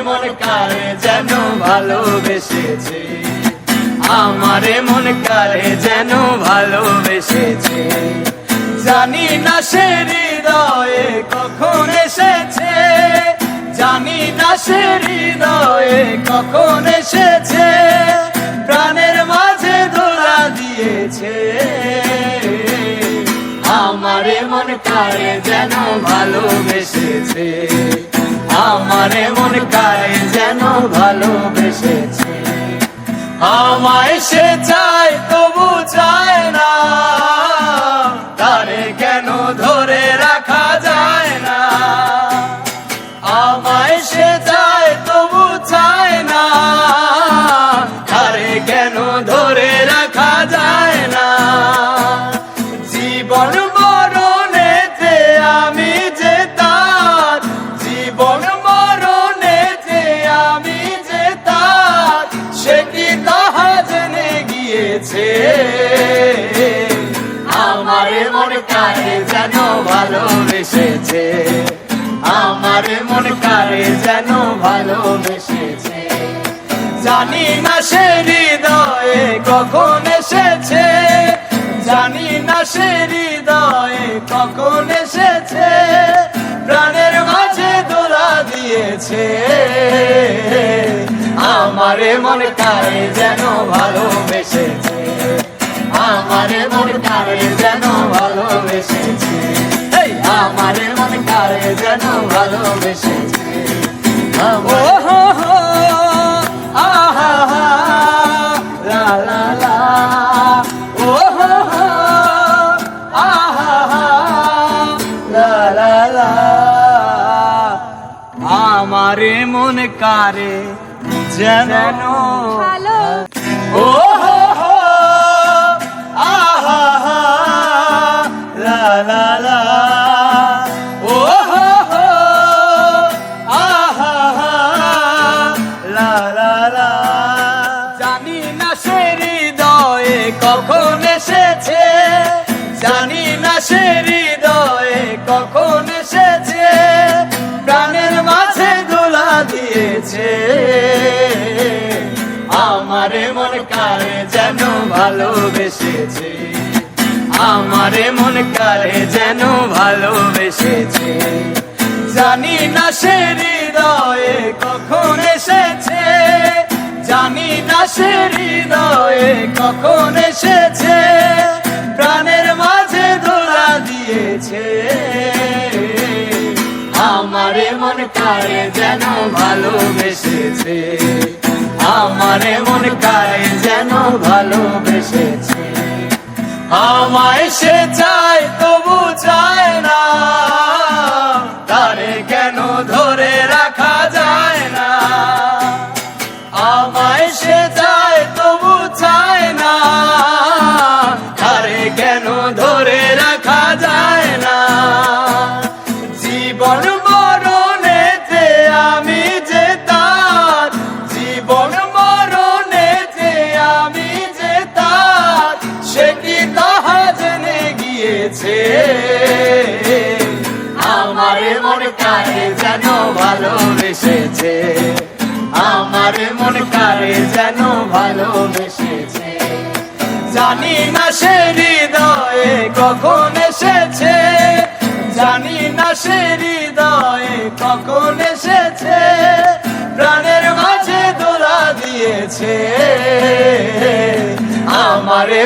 মন কারে যেন ভালোবেসেছে, আমারে মন কারে যেন ভালোবেসেছে। জানি না সে হৃদয়ে কখন এসেছে, জানি না সে হৃদয়ে কখন এসেছে, প্রাণের মাঝে দোলা দিয়েছে। আমারে মন কারে যেন ভালোবেসেছে, আমারে মন কারে যেন ভালোবেসেছে। আমায় সে চায় তবু চায় না, তারে কেন ধরে রাখা যায় না। আমায় সে চায় তবু চায় না, তারে কেন ধরে রাখা যায় না। জীবন মরণেতে আমি যে তার, জীবন মরণেতে আমি যে তার, সে কি তাহা জেনে গিয়েছে। আমারে মন কারে যেন ভালোবেসেছে, আমারে মন কারে যেন ভালোবেসেছে। জানি না সে হৃদয়ে কখন এসেছে, জানি না সে হৃদয়ে কখন এসেছে, প্রাণের মাঝে দোলা দিয়েছে। আমারে মন কারে যেন ভালোবেসেছে, আমারে মন কারে যেন ভালোবেসেছে। আমারে মন কারে যেন ভালোবেসেছে। ও হো হো আহা হা লা লা লা, ও হো হো আহা হা লা লা লা। আমারে মন কারে যেন ভালো, ও হো হো আহা হা লা লা লা, ও হো হো আহা হা লা লা লা। জানি না সে হৃদয়ে কখন এসেছে, জানি না সে হৃদয়ে কখন এসেছে, প্রাণের মাঝে দোলা দিয়েছে। আমারে মন কারে যেন ভালোবেসেছে, আমারে মন কারে যেন ভালোবেসেছে। জানি না সে হৃদয়ে কখন এসেছে, জানি না সে হৃদয়ে কখন এসেছে, প্রাণের মাঝে দোলা দিয়েছে। আমারে মন কারে যেন ভালোবেসেছে, আমারে মন কারে যেন ভালোবেসেছে। আমায় সে চায় তবু চায় না, তারে কেন ধরে রাখা যায় না। আমায় সে চায় তবু চায় না, তারে কেন ধরে রাখা যায় না। জীবন মরণেতে আমি যে তার, জীবন মরণেতে আমি যে তার, সে কি তাহা জেনে গিয়েছে। আমারে মন কারে যেন ভালোবেসেছে, আমারে মন কারে যেন ভালোবেসেছে। জানি না সে হৃদয়ে কখন এসেছে, জানি না সে হৃদয়ে কখন এসেছে, প্রাণের মাঝে দোলা দিয়েছে। আমারে